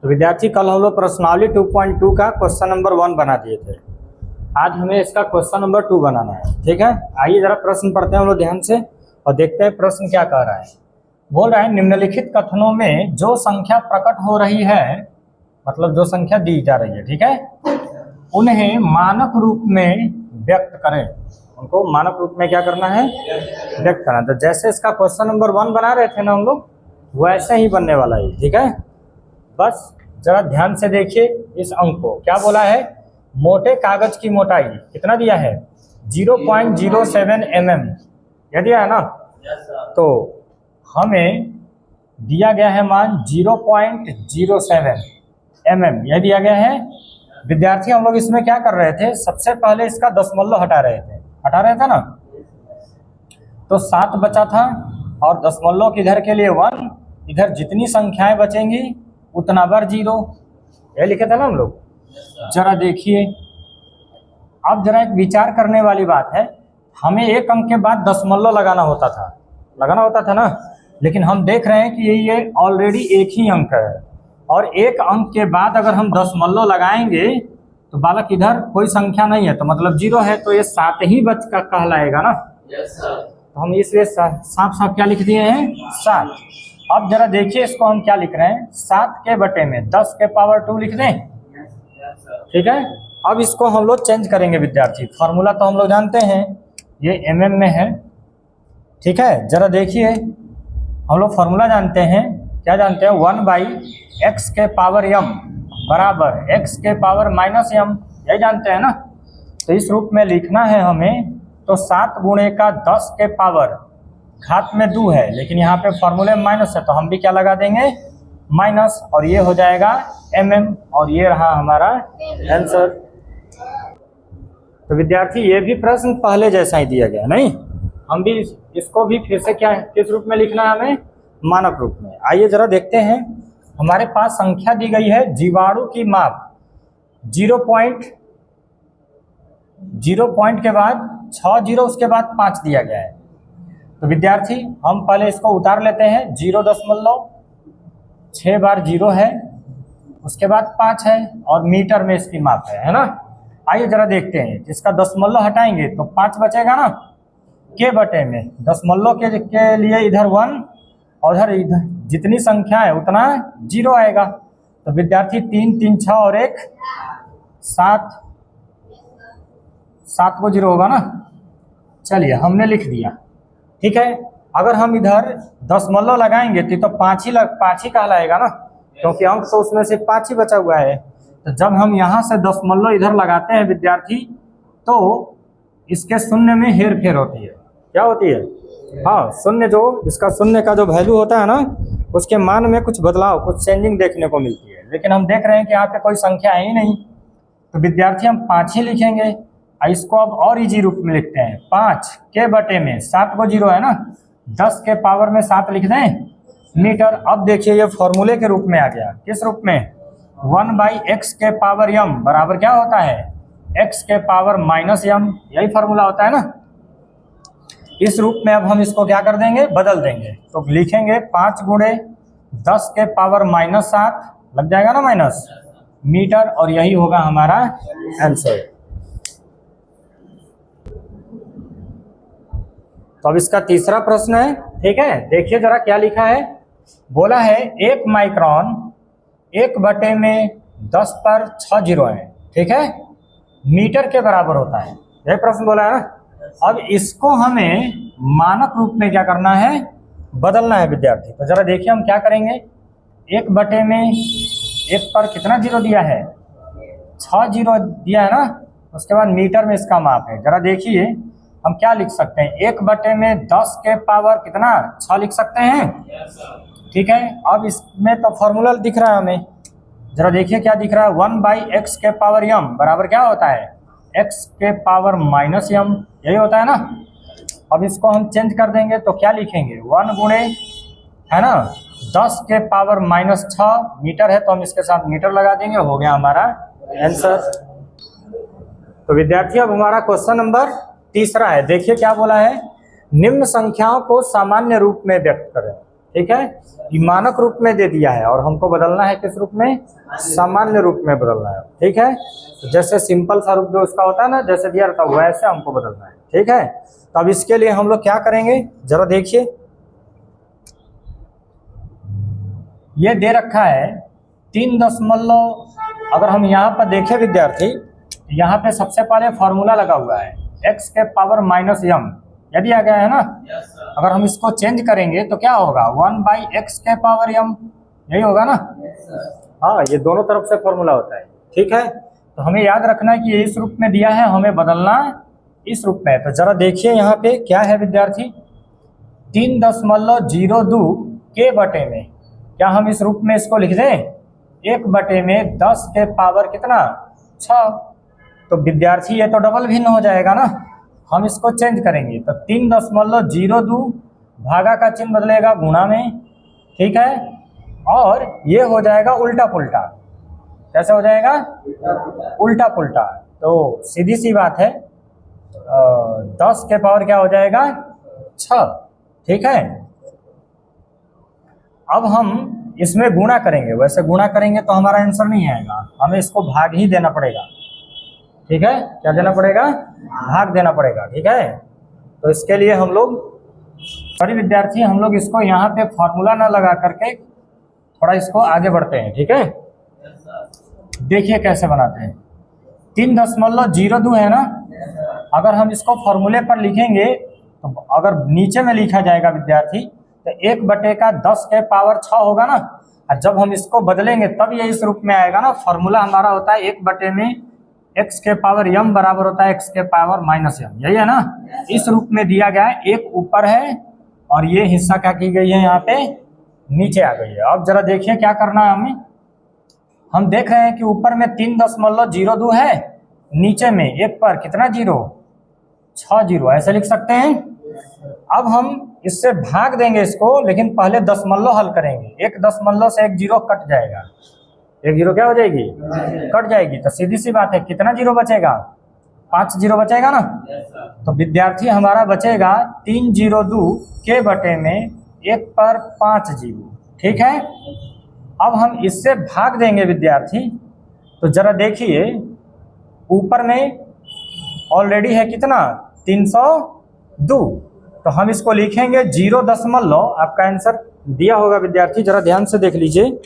तो विद्यार्थी कल हम लोग प्रश्नावली 2.2 का क्वेश्चन नंबर 1 बना दिए थे। आज हमें इसका क्वेश्चन नंबर 2 बनाना है। ठीक है, आइए जरा प्रश्न पढ़ते हैं हम लोग ध्यान से और देखते हैं प्रश्न क्या कह रहा है। बोल रहा है निम्नलिखित कथनों में जो संख्या प्रकट हो रही है, मतलब जो संख्या दी जा रही है, ठीक है, उन्हें मानक रूप में व्यक्त करें। उनको मानक रूप में क्या करना है, व्यक्त करना। तो जैसे इसका क्वेश्चन नंबर 1 बना रहे थे ना हम लोग, वैसे ही बनने वाला है। ठीक है, बस जरा ध्यान से देखिए इस अंक को। क्या बोला है, मोटे कागज की मोटाई कितना दिया है, 0.07 mm यह दिया है ना। तो हमें दिया गया है मान 0.07 mm यह दिया गया है। विद्यार्थी हम लोग इसमें क्या कर रहे थे, सबसे पहले इसका दशमलव हटा रहे थे ना। तो 7 बचा था और दशमलव किधर के लिए 1, इधर जितनी संख्याएं बचेंगी उतना बार 0, ये लिखे थे ना हम लोग। जरा देखिए, अब जरा एक विचार करने वाली बात है, हमें एक अंक के बाद दशमलव लगाना होता था ना, लेकिन हम देख रहे हैं कि ये ऑलरेडी एक ही अंक है और एक अंक के बाद अगर हम दशमलव लगाएंगे तो बालक इधर कोई संख्या नहीं है, तो मतलब 0 है, तो ये 7 ही बच का कहलाएगा ना। तो हम इसलिए साफ साफ क्या लिख दिए हैं, 7। अब जरा देखिए इसको हम क्या लिख रहे हैं, 7 के बटे में 10 के पावर 2 लिख दें। ठीक है, अब इसको हम लोग चेंज करेंगे विद्यार्थी। फार्मूला तो हम लोग जानते हैं, ये mm में है। ठीक है, जरा देखिए हम लोग फार्मूला जानते हैं, क्या जानते हैं, 1/x के पावर m बराबर x के पावर -m, यही जानते हैं ना। तो इस रूप में लिखना है हमें। तो 7 गुणे का 10 के पावर घात में 2 है, लेकिन यहाँ पे फॉर्मूले में माइनस है, तो हम भी क्या लगा देंगे, माइनस, और ये हो जाएगा mm, और ये रहा हमारा आंसर। तो विद्यार्थी ये भी प्रश्न पहले जैसा ही दिया गया, नहीं, हम भी इसको भी फिर से क्या किस रूप में लिखना है हमें, मानक रूप में। आइए जरा देखते हैं, हमारे पास संख्या दी गई है, जीवाणु की माप 0 पॉइंट के बाद 6 0, उसके बाद 5 दिया गया है। तो विद्यार्थी हम पहले इसको उतार लेते हैं, 0.6 बार 0 है, उसके बाद 5 है और मीटर में इसकी माप है ना। आइए जरा देखते हैं, जिसका दशमलव हटाएंगे तो 5 बचेगा ना, के बटे में दशमलव के लिए इधर 1 और इधर जितनी संख्या है उतना 0 आएगा। तो विद्यार्थी 3 3 6 और 1 7 को 0 होगा ना। चलिए हमने लिख दिया। ठीक है, अगर हम इधर दशमलव लगाएंगे तो 5 ही कहलाएगा ना, क्योंकि अंक तो उसमें से 5 ही बचा हुआ है। तो जब हम यहाँ से दशमलव इधर लगाते हैं विद्यार्थी, तो इसके शून्य में हेर फेर होती है। क्या होती है, हाँ, शून्य, जो इसका शून्य का जो वैल्यू होता है ना, उसके मान में कुछ बदलाव, कुछ चेंजिंग देखने को मिलती है। लेकिन हम देख रहे हैं कि यहाँ पे कोई संख्या है ही नहीं, तो विद्यार्थी हम 5 ही लिखेंगे। इसको अब और इजी रूप में लिखते हैं, 5 के बटे में 7 को 0 है ना, 10 के पावर में 7 लिख दें मीटर। अब देखिए ये फॉर्मूले के रूप में आ गया, किस रूप में, 1/x के पावर m बराबर क्या होता है, x के पावर -m, यही फार्मूला होता है ना। इस रूप में अब हम इसको क्या कर देंगे, बदल देंगे। तो लिखेंगे 5 गुणे 10 के पावर -7 लग जाएगा ना, माइनस मीटर, और यही होगा हमारा आंसर। तो अब इसका तीसरा प्रश्न है। ठीक है, देखिए जरा क्या लिखा है, बोला है 1 माइक्रोन 1 बटे में 10 पर 6 0 है, ठीक है, मीटर के बराबर होता है, यह प्रश्न बोला है ना। अब इसको हमें मानक रूप में क्या करना है, बदलना है विद्यार्थी। तो जरा देखिए हम क्या करेंगे, 1 बटे में 1 पर कितना 0 दिया है, 6 0 दिया है ना, उसके बाद मीटर में इसका माप है। जरा देखिए हम क्या लिख सकते हैं, 1 बटे में 10 के पावर कितना 6 लिख सकते हैं। ठीक है, अब इसमें तो फॉर्मूला दिख रहा है हमें, जरा देखिए क्या दिख रहा है, 1/x के पावर m बराबर क्या होता है, x के पावर -m, यही होता है ना। अब इसको हम चेंज कर देंगे तो क्या लिखेंगे, 1 गुणे है ना 10 के पावर -6 मीटर है, तो हम इसके साथ मीटर लगा देंगे, हो गया हमारा आंसर। तो विद्यार्थी अब हमारा क्वेश्चन नंबर तीसरा है। देखिए क्या बोला है, निम्न संख्याओं को सामान्य रूप में व्यक्त करें। ठीक है, ये मानक रूप में दे दिया है और हमको बदलना है किस रूप में, सामान्य रूप में बदलना है। ठीक है, तो जैसे सिंपल सा रूप जो उसका होता है ना, जैसे दिया रहता है वैसे हमको बदलना है। ठीक है, तो अब इसके लिए हम लोग क्या करेंगे, जरा देखिए, ये दे रखा है 3 अगर हम यहाँ पर देखें विद्यार्थी, यहाँ पे सबसे पहले फॉर्मूला लगा हुआ है x के पावर -m, यह दिया गया है ना। अगर हम इसको चेंज करेंगे तो क्या होगा, 1/x के पावर m, यही होगा ना। हाँ, ये दोनों तरफ से फॉर्मूला होता है। ठीक है, तो हमें याद रखना है कि ये इस रूप में दिया है, हमें बदलना इस रूप में। तो जरा देखिए यहाँ पे क्या है विद्यार्थी, 3.02 के बटे में, क्या हम इस रूप में इसको लिख दें, 1/10 के पावर कितना 6। तो विद्यार्थी ये तो डबल भिन्न हो जाएगा ना, हम इसको चेंज करेंगे तो 3.02 भागा का चिन्ह बदलेगा गुणा में। ठीक है, और ये हो जाएगा उल्टा पुल्टा। कैसे हो जाएगा, उल्टा पुल्टा। तो सीधी सी बात है, 10 के पावर क्या हो जाएगा 6। ठीक है, अब हम इसमें गुणा करेंगे, वैसे गुणा करेंगे तो हमारा आंसर नहीं आएगा, हमें इसको भाग ही देना पड़ेगा। ठीक है, क्या देना पड़ेगा, भाग देना पड़ेगा। ठीक है, तो इसके लिए हम लोग, सॉरी विद्यार्थी, हम लोग इसको यहाँ पे फॉर्मूला ना लगा करके थोड़ा इसको आगे बढ़ते हैं। ठीक है, देखिए कैसे बनाते हैं। 3.02 है ना, अगर हम इसको फॉर्मूले पर लिखेंगे तो अगर नीचे में लिखा जाएगा विद्यार्थी तो 1/10 के पावर 6 होगा ना, और जब हम इसको बदलेंगे तब ये इस रूप में आएगा ना। फॉर्मूला हमारा होता है 1/x के पावर m बराबर होता है x के पावर -m, यही है ना। इस रूप में दिया गया है, एक ऊपर है और ये हिस्सा क्या की गई है, यहाँ पे नीचे आ गई है। अब जरा देखिए क्या करना है हमें, हम देख रहे हैं कि ऊपर में 3.02 है, नीचे में एक पर कितना 6 जीरो, ऐसे लिख सकते हैं। अब हम इससे भाग देंगे इसको, लेकिन पहले दशमलव हल करेंगे। एक दशमलव से एक जीरो कट जाएगा, एक जीरो क्या हो जाएगी, कट जाएगी। तो सीधी सी बात है, कितना जीरो बचेगा, 5 जीरो बचेगा ना। तो विद्यार्थी हमारा बचेगा 302 के बटे में 1 पर 5 जीरो। ठीक है, अब हम इससे भाग देंगे विद्यार्थी, तो जरा देखिए ऊपर में ऑलरेडी है कितना 302, तो हम इसको लिखेंगे 0., आपका आंसर दिया होगा विद्यार्थी, जरा ध्यान से देख लीजिए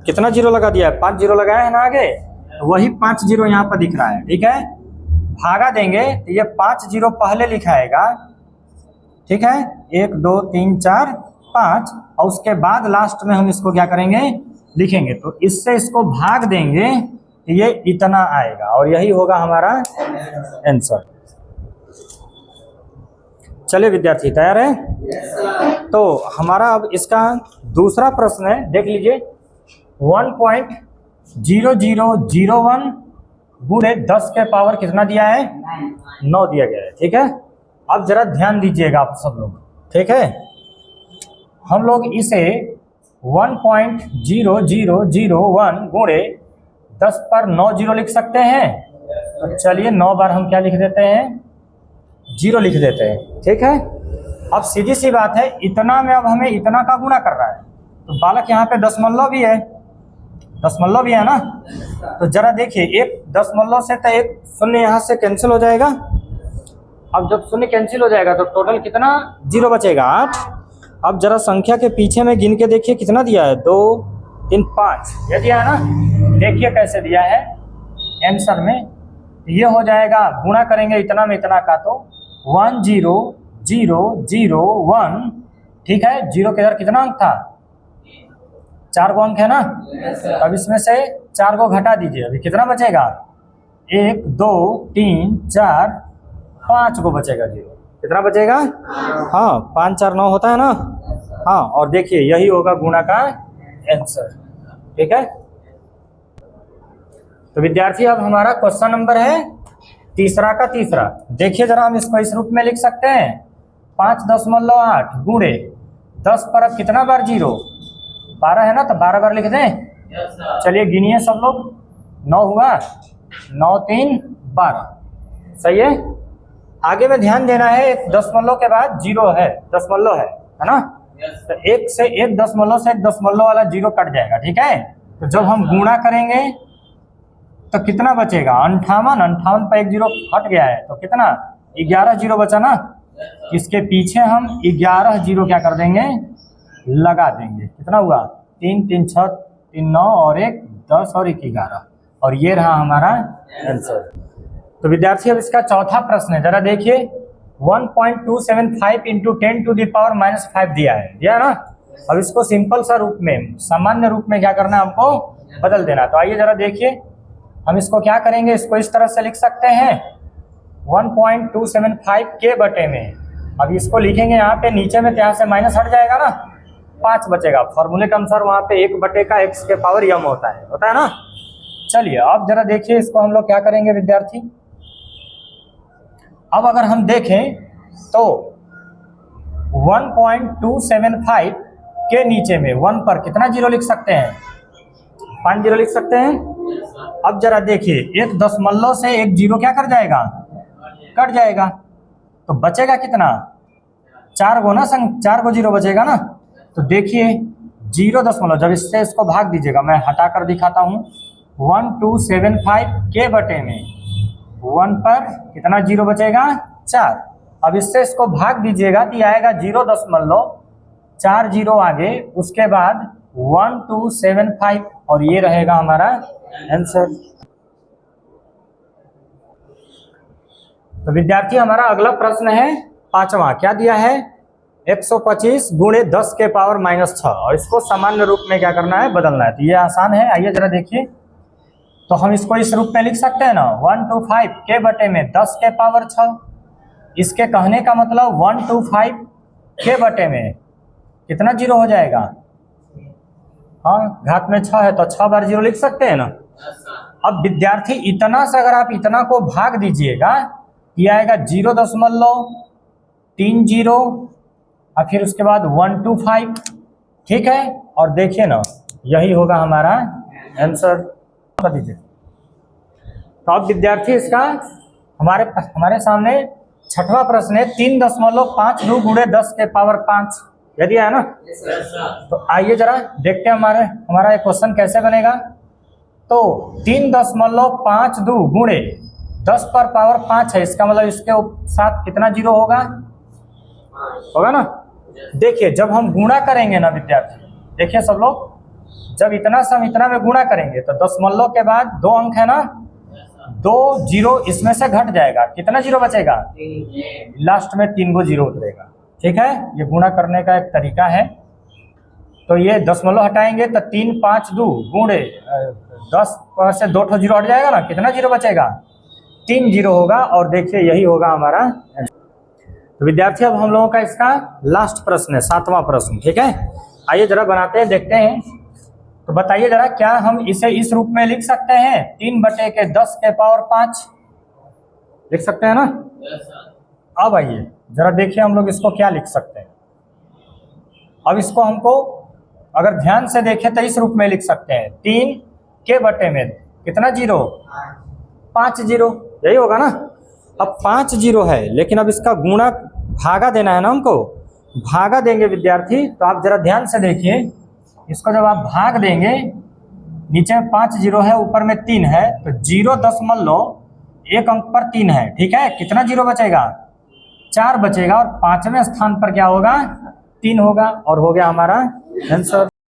कितना जीरो लगा दिया है, 5 जीरो लगाया है ना आगे, तो वही 5 जीरो यहाँ पर दिख रहा है। ठीक है, भागा देंगे तो ये 5 जीरो पहले लिखाएगा। ठीक है, 1 2 3 4 5, और उसके बाद लास्ट में हम इसको क्या करेंगे, लिखेंगे। तो इससे इसको भाग देंगे तो ये इतना आएगा, और यही होगा हमारा आंसर। चलिए विद्यार्थी तैयार है? तो हमारा अब इसका दूसरा प्रश्न है, देख लीजिए। 1.0001 गुणे 10 के पावर कितना दिया है, 9 दिया गया है। ठीक है, अब जरा ध्यान दीजिएगा आप सब लोग। ठीक है, हम लोग इसे 1.0001 गुणे 10 पर 9 जीरो लिख सकते हैं। तो चलिए 9 बार हम क्या लिख देते हैं, जीरो लिख देते हैं। ठीक है, अब सीधी सी बात है, इतना में अब हमें इतना का गुणा कर रहा है, तो बालक यहाँ पे दशमलव भी है, दशमलव भी है ना। तो जरा देखिए, एक दशमलव से तो एक शून्य यहाँ से कैंसिल हो जाएगा। अब जब शून्य कैंसिल हो जाएगा तो टोटल कितना जीरो बचेगा, 8। अब जरा संख्या के पीछे में गिन के देखिए कितना दिया है, 2 3 5, ये दिया है ना। देखिए कैसे दिया है आंसर में, ये हो जाएगा, गुणा करेंगे इतना में इतना का तो 10001। ठीक है, जीरो के इधर कितना अंक था, 4 गो अंक है ना। अब इसमें से 4 को घटा दीजिए, अभी कितना बचेगा, 1 2 3 4 5 को बचेगा जीरो। कितना बचेगा, हाँ 5 4 9 होता है ना। हाँ, और देखिए यही होगा गुणा का आंसर। ठीक है, तो विद्यार्थी अब हमारा क्वेश्चन नंबर है तीसरा का तीसरा। देखिए जरा, हम इसको इस रूप में लिख सकते हैं, 5.8 गुणे 10 पर अब कितना बार जीरो, 12 है ना, तो 12 बार लिख दें। चलिए गिनिए सब लोग, 9 हुआ, 9 3 12, सही है। आगे में ध्यान देना है, एक दशमलव के बाद जीरो है, दशमलव है ना। तो एक से एक दशमलव से एक दशमलव वाला जीरो कट जाएगा, ठीक है। तो जब हम गुणा करेंगे तो कितना बचेगा, 58, 58 पर एक जीरो हट गया है तो कितना, 11 जीरो बचा ना। इसके पीछे हम 11 जीरो क्या कर देंगे, लगा देंगे। कितना हुआ, 3 3 6 3 9 और 1 10 और 1 11, और ये रहा हमारा आंसर। तो विद्यार्थी अब इसका चौथा प्रश्न है, जरा देखिए। 1.275 इंटू 10⁻⁻5 दिया है ना। अब इसको सिंपल सा रूप में, सामान्य रूप में क्या करना है, हमको बदल देना। तो आइए जरा देखिए, हम इसको क्या करेंगे, इसको इस तरह से लिख सकते हैं 1.275 के बटे में। अब इसको लिखेंगे यहाँ पे, नीचे में यहाँ से माइनस हट जाएगा ना, 5 बचेगा। फॉर्मूले के अनुसार वहाँ पे 1 बटे का x के पावर m होता है ना। चलिए अब जरा देखिए, इसको हम लोग क्या करेंगे विद्यार्थी। अब अगर हम देखें तो 1.275 के नीचे में 1 पर कितना जीरो लिख सकते हैं, 5 जीरो लिख सकते हैं। अब जरा देखिए, एक दशमलव से एक जीरो क्या कर जाएगा, कट जाएगा। तो बचेगा कितना, 4 गो ना, 4 गो जीरो बचेगा ना। तो देखिए 0 जब इससे इसको भाग दीजिएगा, मैं हटाकर दिखाता हूँ। 1275 के बटे में 1 पर कितना जीरो बचेगा, 4। अब इससे इसको भाग दीजिएगा तो आएगा 0.4 जीरो आगे, उसके बाद 1275, और ये रहेगा हमारा आंसर। तो विद्यार्थी हमारा अगला प्रश्न है 5वां, क्या दिया है, 125 गुणे 10 के पावर -6, और इसको सामान्य रूप में क्या करना है, बदलना है। तो ये आसान है, आइए जरा देखिए। तो हम इसको इस रूप में लिख सकते हैं ना, 125 के बटे में 10 के पावर 6। इसके कहने का मतलब 125 के बटे में कितना जीरो हो जाएगा, हाँ घात में 6 है तो 6 बार जीरो लिख सकते हैं ना। अब विद्यार्थी इतना से अगर आप इतना को भाग दीजिएगा, ये आएगा 0.30 और फिर उसके बाद 125, ठीक है। और देखिए ना, यही होगा हमारा आंसर, कर दीजिए। तो अब विद्यार्थी इसका हमारे सामने 6वां प्रश्न है, 3.52 गुणे 10 के पावर 5, यदि है ना। तो आइए जरा देखते हैं हमारा ये क्वेश्चन कैसे बनेगा। तो 3.52 गुणे 10 पर पावर 5 है, इसका मतलब इसके साथ कितना जीरो होगा ना। देखिए जब हम गुणा करेंगे ना विद्यार्थी, देखिए सब लोग, जब इतना सम इतना में गुणा करेंगे तो दशमलव के बाद 2 अंक है ना, 2 जीरो इसमें से घट जाएगा, कितना जीरो बचेगा, लास्ट में 3 गो जीरो उतरेगा, ठीक है। ये गुणा करने का एक तरीका है। तो ये दशमलव हटाएंगे तो 3 5 2 गुणे 10 से 2 जीरो हट जाएगा ना, कितना जीरो बचेगा, 3 जीरो होगा। और देखिए यही होगा हमारा। तो विद्यार्थी अब हम लोगों का इसका लास्ट प्रश्न है, 7वां प्रश्न, ठीक है। आइए जरा बनाते हैं, देखते हैं। तो बताइए जरा, क्या हम इसे इस रूप में लिख सकते हैं, 3 बटे के 10 के पावर 5 लिख सकते हैं ना। अब आइए जरा देखिए हम लोग इसको क्या लिख सकते हैं। अब इसको हमको अगर ध्यान से देखें तो इस रूप में लिख सकते हैं, 3 के बटे में कितना जीरो, 5 जीरो, यही होगा ना। अब 5 जीरो है, लेकिन अब इसका गुणा भागा देना है ना हमको, भागा देंगे विद्यार्थी। तो आप जरा ध्यान से देखिए, इसको जब आप भाग देंगे, नीचे में 5 जीरो है, ऊपर में 3 है, तो 0.1 अंक पर 3 है, ठीक है। कितना जीरो बचेगा, 4 बचेगा, और 5वें स्थान पर क्या होगा, 3 होगा, और हो गया हमारा आंसर।